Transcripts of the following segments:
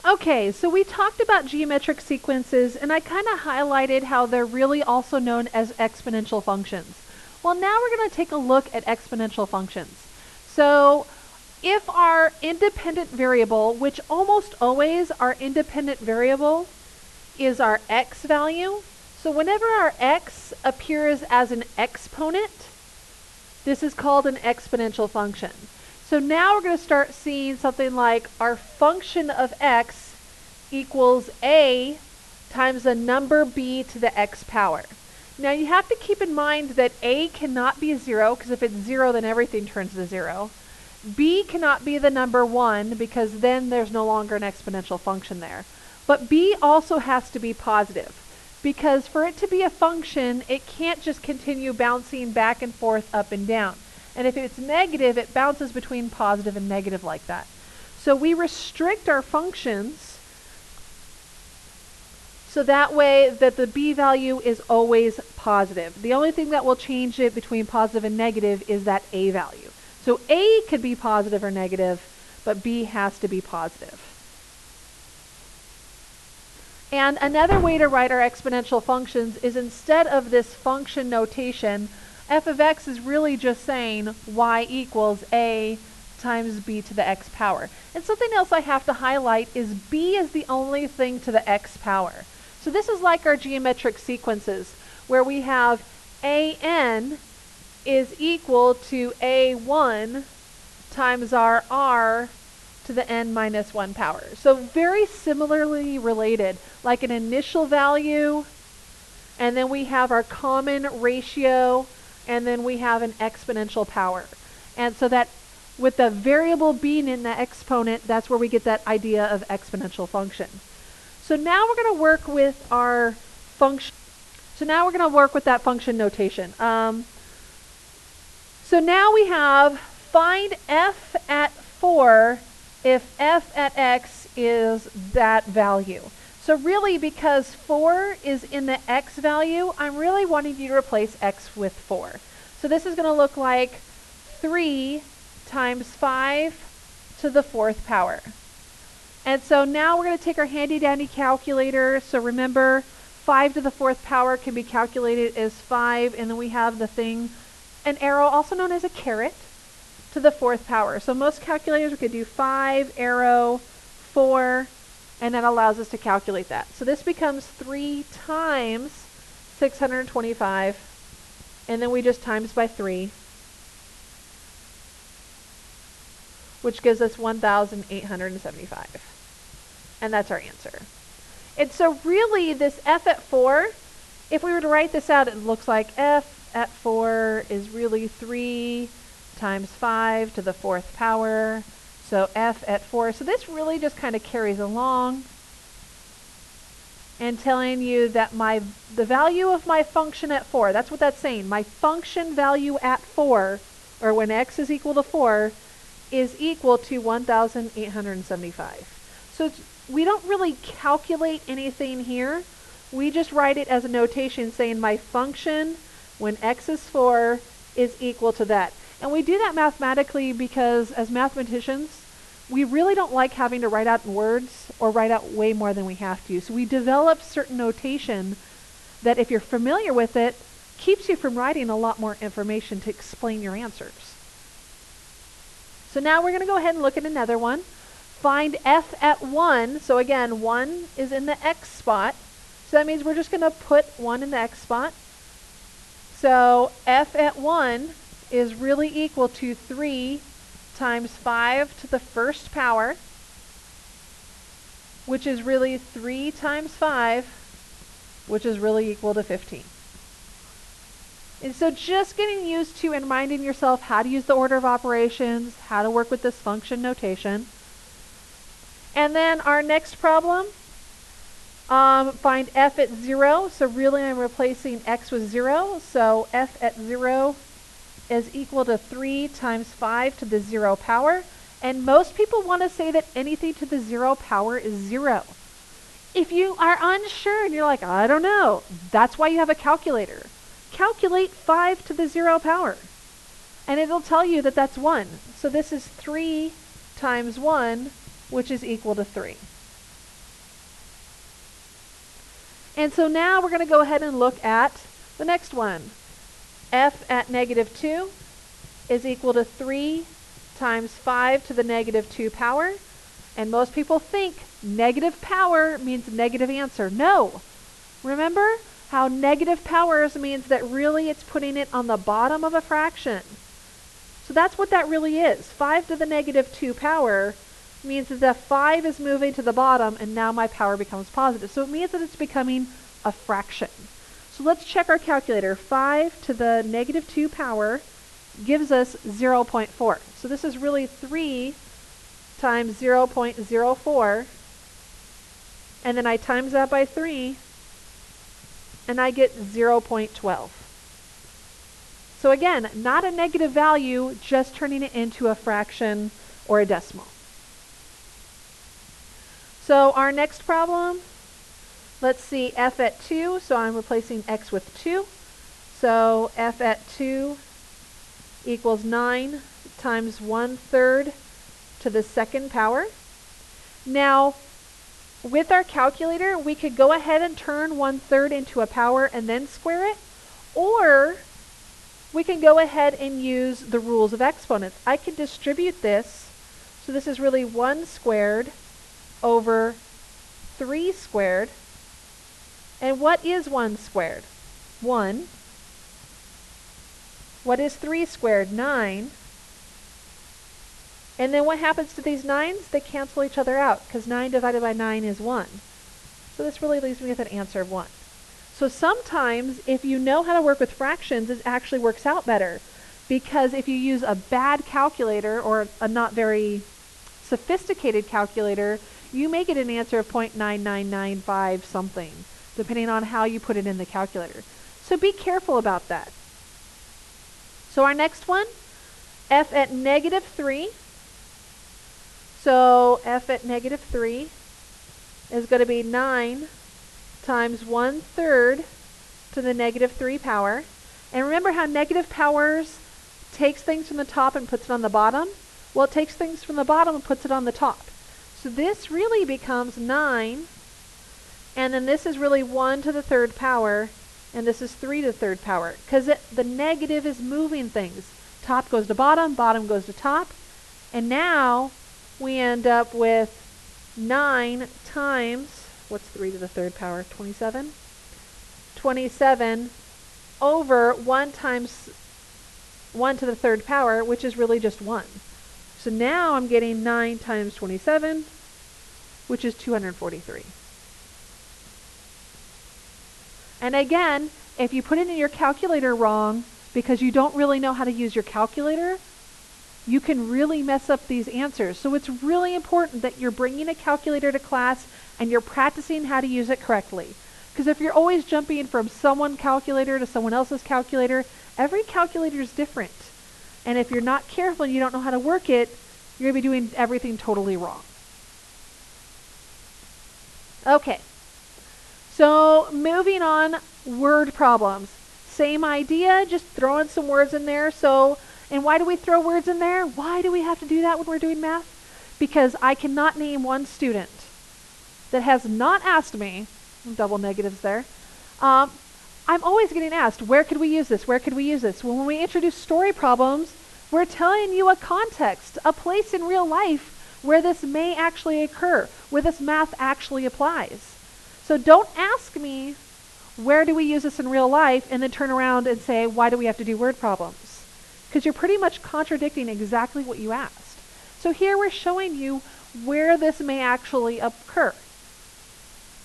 Okay, so we talked about geometric sequences, and I kind of highlighted how they're really also known as exponential functions. Well, now we're going to take a look at exponential functions. So if our independent variable, which almost always our independent variable is our x value, so whenever our x appears as an exponent, this is called an exponential function. So now we're going to start seeing something like our function of x equals a times a number b to the x power. Now you have to keep in mind that a cannot be 0, because if it's 0 then everything turns to 0. B cannot be the number 1, because then there's no longer an exponential function there. But b also has to be positive, because for it to be a function, it can't just continue bouncing back and forth up and down. And if it's negative, it bounces between positive and negative like that. So we restrict our functions so that way that the b value is always positive. The only thing that will change it between positive and negative is that a value. So a could be positive or negative, but b has to be positive. And another way to write our exponential functions is, instead of this function notation, f of x is really just saying y equals a times b to the x power. And something else I have to highlight is b is the only thing to the x power. So this is like our geometric sequences, where we have an is equal to a1 times our r to the n minus 1 power. So very similarly related, like an initial value, and then we have our common ratio, and then we have an exponential power. And so that with the variable being in the exponent, that's where we get that idea of exponential function. So now we're going to work with our function. So now we're going to work with that function notation. So now we have find f at 4 if f at x is that value. So really, because 4 is in the x value, I'm really wanting you to replace x with 4. So this is going to look like 3 times 5 to the 4th power. And so now we're going to take our handy dandy calculator. So remember, 5 to the 4th power can be calculated as 5, and then we have the thing, an arrow, also known as a caret, to the 4th power. So most calculators we could do 5, arrow, 4, and that allows us to calculate that. So this becomes 3 times 625, and then we just times by 3, which gives us 1,875. And that's our answer. And so really, this f at 4, if we were to write this out, it looks like f at 4 is really 3 times 5 to the 4th power. So f at 4. So this really just kind of carries along and telling you that the value of my function at 4, that's what that's saying. My function value at 4, or when x is equal to 4, is equal to 1,875. So we don't really calculate anything here. We just write it as a notation saying my function when x is 4 is equal to that. And we do that mathematically because as mathematicians, we really don't like having to write out in words or write out way more than we have to. So we develop certain notation that, if you're familiar with it, keeps you from writing a lot more information to explain your answers. So now we're going to go ahead and look at another one. Find f at 1. So again, 1 is in the x spot. So that means we're just going to put 1 in the x spot. So f at 1 is really equal to 3 times 5 to the 1st power, which is really 3 times 5, which is really equal to 15. And so just getting used to and reminding yourself how to use the order of operations, how to work with this function notation. And then our next problem, find f at 0. So really I'm replacing x with 0. So f at 0 is equal to 3 times 5 to the 0 power. And most people want to say that anything to the 0 power is 0. If you are unsure and you're like, I don't know, that's why you have a calculator. Calculate 5 to the 0 power, and it'll tell you that that's 1. So this is 3 times 1, which is equal to 3. And so now we're going to go ahead and look at the next one. F at negative 2 is equal to 3 times 5 to the negative 2 power. And most people think negative power means negative answer. No. Remember how negative powers means that really it's putting it on the bottom of a fraction. So that's what that really is. 5 to the negative 2 power means that the 5 is moving to the bottom and now my power becomes positive. So it means that it's becoming a fraction. So let's check our calculator. 5 to the negative 2 power gives us 0.4. So this is really 3 times 0.04. And then I times that by 3 and I get 0.12. So again, not a negative value, just turning it into a fraction or a decimal. So our next problem, let's see, f at 2, so I'm replacing x with 2. So f at 2 equals 9 times 1/3 to the second power. Now, with our calculator, we could go ahead and turn 1/3 into a power and then square it, or we can go ahead and use the rules of exponents. I could distribute this, so this is really 1 squared over 3 squared. And what is 1 squared? 1. What is 3 squared? 9. And then what happens to these 9s? They cancel each other out, because 9 divided by 9 is 1. So this really leaves me with an answer of 1. So sometimes, if you know how to work with fractions, it actually works out better. Because if you use a bad calculator or a not very sophisticated calculator, you may get an answer of 0.9995 something, depending on how you put it in the calculator. So be careful about that. So our next one, f at negative 3. So f at negative 3 is going to be 9 times 1/3 to the negative 3 power. And remember how negative powers takes things from the top and puts it on the bottom? Well, it takes things from the bottom and puts it on the top. So this really becomes 9, and then this is really 1 to the 3rd power, and this is 3 to the 3rd power, because the negative is moving things. Top goes to bottom, bottom goes to top, and now we end up with 9 times, what's 3 to the 3rd power? 27? 27 over 1 times 1 to the 3rd power, which is really just 1. So now I'm getting 9 times 27, which is 243. And again, if you put it in your calculator wrong because you don't really know how to use your calculator, you can really mess up these answers. So it's really important that you're bringing a calculator to class and you're practicing how to use it correctly. Because if you're always jumping from someone's calculator to someone else's calculator, every calculator is different. And if you're not careful and you don't know how to work it, you're going to be doing everything totally wrong. Okay, so moving on, word problems. Same idea, just throwing some words in there. So, and why do we throw words in there? Why do we have to do that when we're doing math? Because I cannot name one student that has not asked me, double negatives there, I'm always getting asked, where could we use this? Where could we use this? Well, when we introduce story problems, we're telling you a context, a place in real life where this may actually occur, where this math actually applies. So don't ask me, where do we use this in real life, and then turn around and say, why do we have to do word problems? Because you're pretty much contradicting exactly what you asked. So here we're showing you where this may actually occur.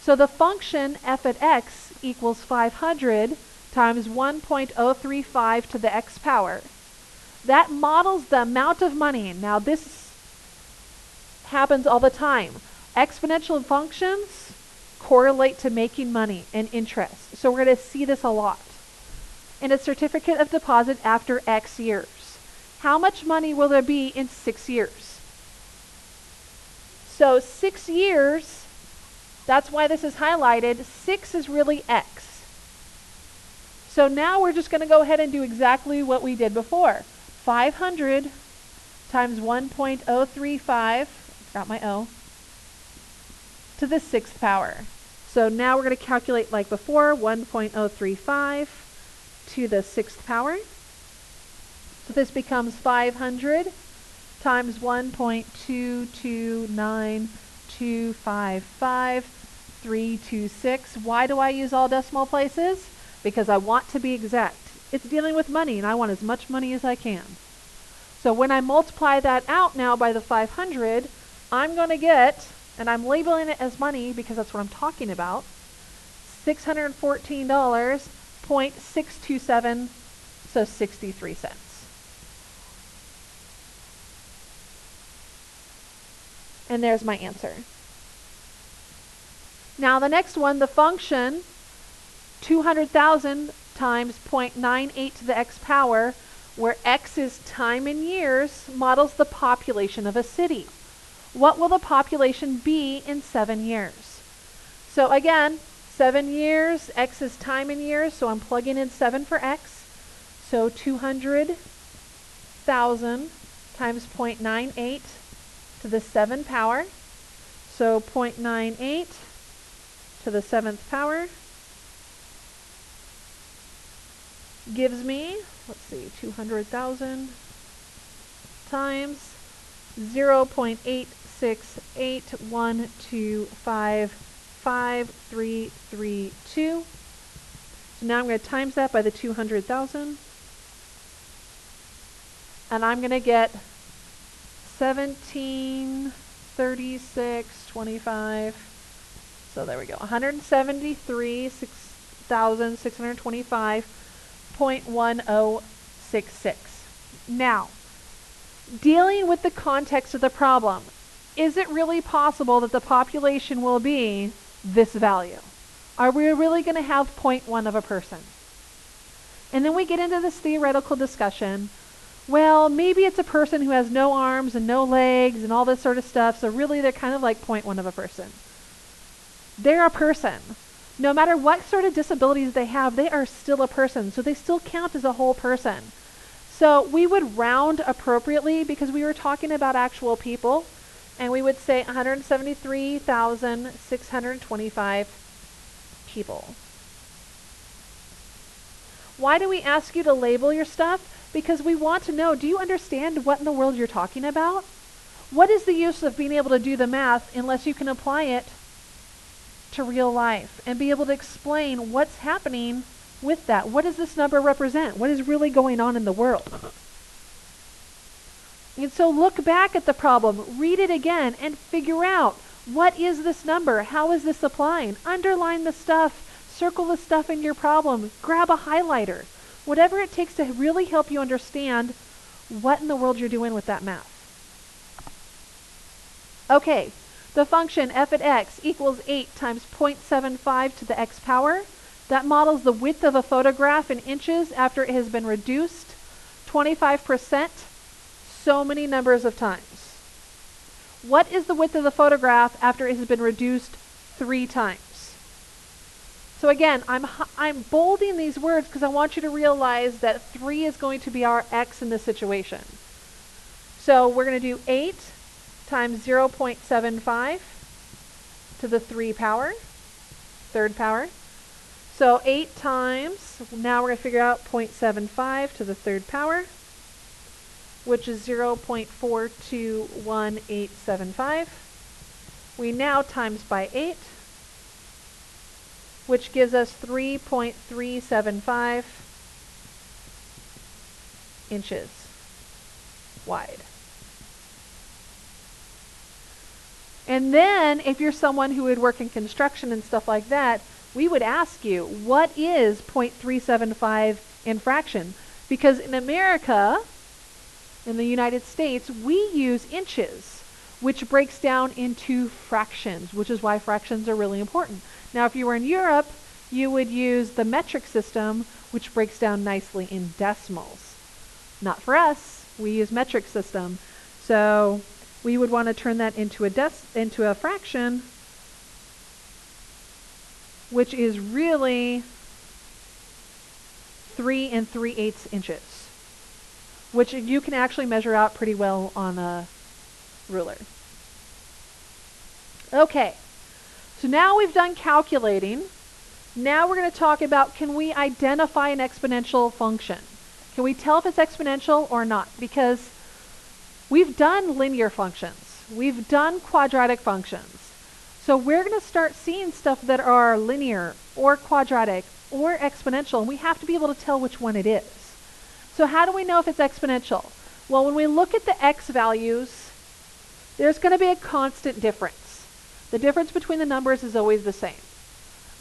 So the function f at x equals 500 times 1.035 to the x power. That models the amount of money. Now this happens all the time. Exponential functions correlate to making money and interest. So we're going to see this a lot. In a certificate of deposit after X years, how much money will there be in 6 years? So 6 years, that's why this is highlighted. 6 is really X. So now we're just going to go ahead and do exactly what we did before. 500 times 1.035, got my O, to the 6th power. So now we're going to calculate like before, 1.035 to the 6th power. So this becomes 500 times 1.229255326. Why do I use all decimal places? Because I want to be exact. It's dealing with money, and I want as much money as I can. So when I multiply that out now by the 500, I'm going to get, and I'm labeling it as money because that's what I'm talking about, $614.627, so 63 cents. And there's my answer. Now the next one, the function 200,000 times 0.98 to the x power, where x is time in years, models the population of a city. What will the population be in 7 years? So again, 7 years, x is time in years, so I'm plugging in 7 for x. So 200,000 times 0.98 to the 7th power. So 0.98 to the 7th power gives me, let's see, 200,000 times 0.8681255332. So now I'm going to times that by the 200,000. And I'm going to get 1736.25. So there we go. 173,625.1066. Now, dealing with the context of the problem, is it really possible that the population will be this value? Are we really going to have 0.1 of a person? And then we get into this theoretical discussion. Well, maybe it's a person who has no arms and no legs and all this sort of stuff, so really they're kind of like 0.1 of a person. They're a person. No matter what sort of disabilities they have, they are still a person, so they still count as a whole person. So we would round appropriately because we were talking about actual people, and we would say 173,625 people. Why do we ask you to label your stuff? Because we want to know, do you understand what in the world you're talking about? What is the use of being able to do the math unless you can apply it to real life and be able to explain what's happening with that? What does this number represent? What is really going on in the world? And so look back at the problem, read it again, and figure out, what is this number? How is this applying? Underline the stuff, circle the stuff in your problem, grab a highlighter. Whatever it takes to really help you understand what in the world you're doing with that math. Okay, the function f at x equals 8 times 0.75 to the x power. That models the width of a photograph in inches after it has been reduced 25% so many numbers of times. What is the width of the photograph after it has been reduced 3 times? So again, I'm bolding these words because I want you to realize that 3 is going to be our x in this situation. So we're going to do 8 times 0.75 to the 3 power, 3rd power. So 8 times, now we're going to figure out 0.75 to the 3rd power, which is 0.421875. We now times by 8, which gives us 3.375 inches wide. And then, if you're someone who would work in construction and stuff like that, we would ask you, what is 0.375 in fraction? Because in America, in the United States, we use inches, which breaks down into fractions, which is why fractions are really important. Now, if you were in Europe, you would use the metric system, which breaks down nicely in decimals. Not for us, we use metric system. So we would want to turn that into a fraction, which is really 3 3/8 inches, which you can actually measure out pretty well on a ruler. Okay, So now we've done calculating. Now we're going to talk about, can we identify an exponential function? Can we tell if it's exponential or not? Because we've done linear functions. We've done quadratic functions. So we're going to start seeing stuff that are linear or quadratic or exponential, and we have to be able to tell which one it is. So how do we know if it's exponential? Well, when we look at the x values, there's going to be a constant difference. The difference between the numbers is always the same.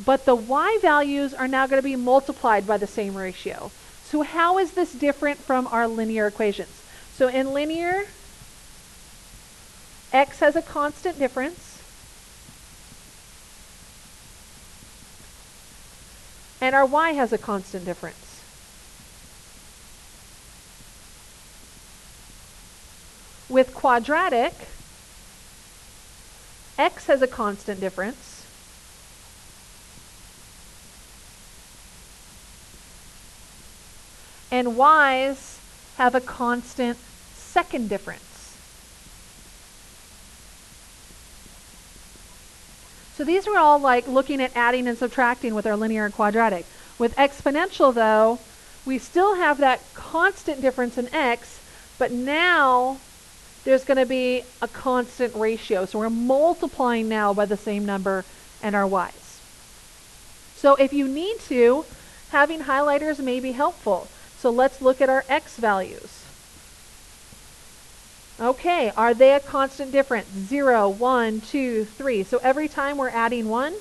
But the y values are now going to be multiplied by the same ratio. So how is this different from our linear equations? So in linear, x has a constant difference, and our y has a constant difference. With quadratic, x has a constant difference, and y's have a constant second difference. So these are all like looking at adding and subtracting with our linear and quadratic. With exponential though, we still have that constant difference in x, but now there's going to be a constant ratio. So we're multiplying now by the same number and our y's. So if you need to, having highlighters may be helpful. So let's look at our x values. Okay, are they a constant difference? 0, 1, 2, 3. So every time we're adding 1.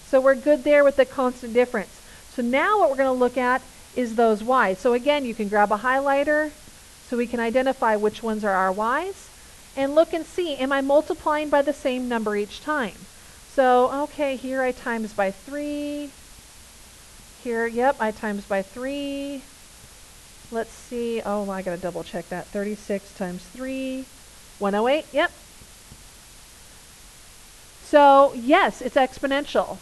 So we're good there with the constant difference. So now what we're going to look at is those y's. So again, you can grab a highlighter so we can identify which ones are our y's. And look and see, am I multiplying by the same number each time? So, okay, here I times by 3. Here, yep, I times by 3. Let's see. Oh, I got to double check that. 36 times 3. 108, yep. So, yes, it's exponential.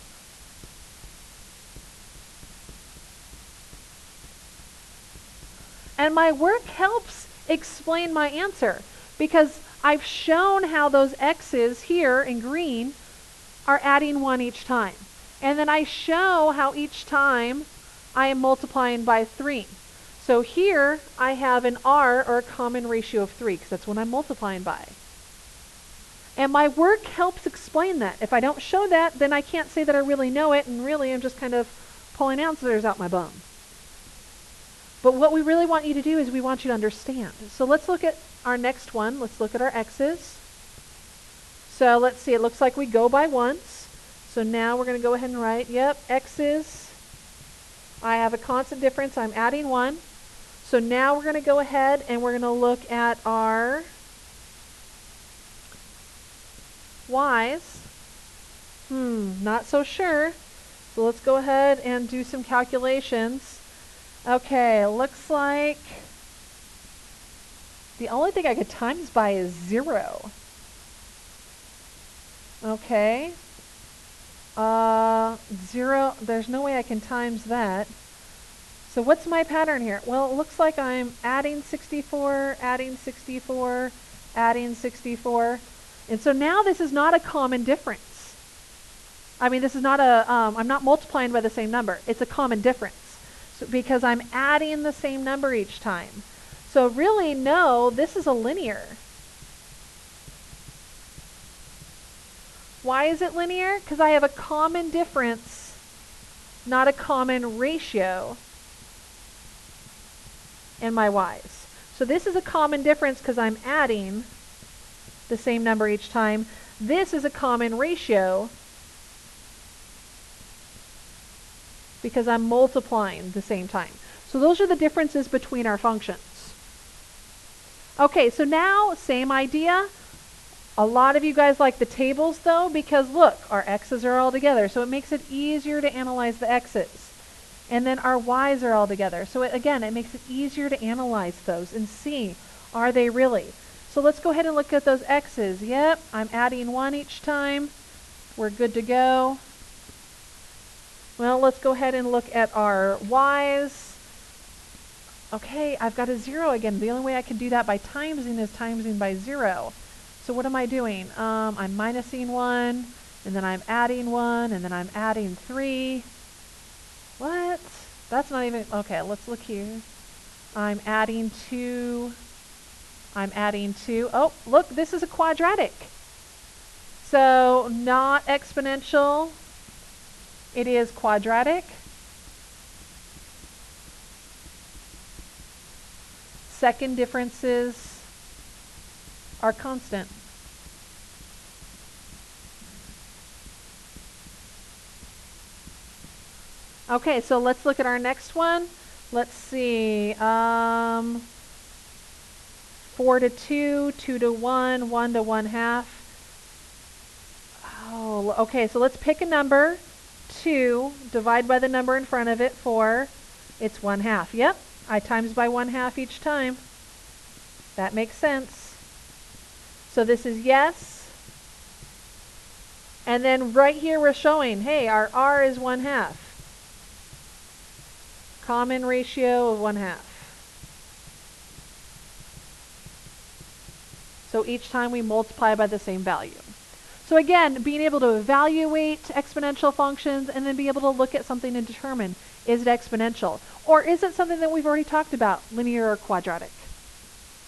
And my work helps explain my answer because I've shown how those x's here in green are adding 1 each time. And then I show how each time I am multiplying by 3. So here I have an r, or a common ratio of 3, because that's what I'm multiplying by. And my work helps explain that. If I don't show that, then I can't say that I really know it, and really I'm just kind of pulling answers out my bum. But what we really want you to do is we want you to understand. So let's look at our next one. Let's look at our x's. So let's see, it looks like we go by once. So now we're going to go ahead and write, yep, x's. I have a constant difference, I'm adding 1. So now we're going to go ahead and we're going to look at our y's. Not so sure. So let's go ahead and do some calculations. Okay, looks like the only thing I could times by is 0. Okay. 0, there's no way I can times that. So what's my pattern here? Well, it looks like I'm adding 64, adding 64, adding 64. And so now this is not a common difference. I mean, this is not a, I'm not multiplying by the same number. It's a common difference. So because I'm adding the same number each time. So really, no, this is a linear. Why is it linear? Because I have a common difference, not a common ratio in my y's. So this is a common difference because I'm adding the same number each time. This is a common ratio because I'm multiplying the same time. So those are the differences between our functions. Okay, so now same idea. A lot of you guys like the tables though, because look, our x's are all together, so it makes it easier to analyze the x's. And then our y's are all together. So again, it makes it easier to analyze those and see, are they really? So let's go ahead and look at those x's. Yep, I'm adding 1 each time. We're good to go. Well, let's go ahead and look at our y's. Okay, I've got a 0 again. The only way I can do that by timesing is timesing by 0. So what am I doing? I'm minusing 1, and then I'm adding 1, and then I'm adding 3. What? That's not even... Okay, let's look here. I'm adding 2. I'm adding 2. Oh, look, this is a quadratic. So not exponential. It is quadratic. Second differences are constant. Okay, so let's look at our next one. Let's see. 4 to 2, 2 to 1, 1 to 1/2. Oh, okay, so let's pick a number. 2, divide by the number in front of it, 4. It's 1/2. Yep, I times by 1/2 each time. That makes sense. So this is yes. And then right here we're showing, hey, our R is 1/2. Common ratio of 1/2. So each time we multiply by the same value. So again, being able to evaluate exponential functions and then be able to look at something and determine, is it exponential? Or is it something that we've already talked about, linear or quadratic?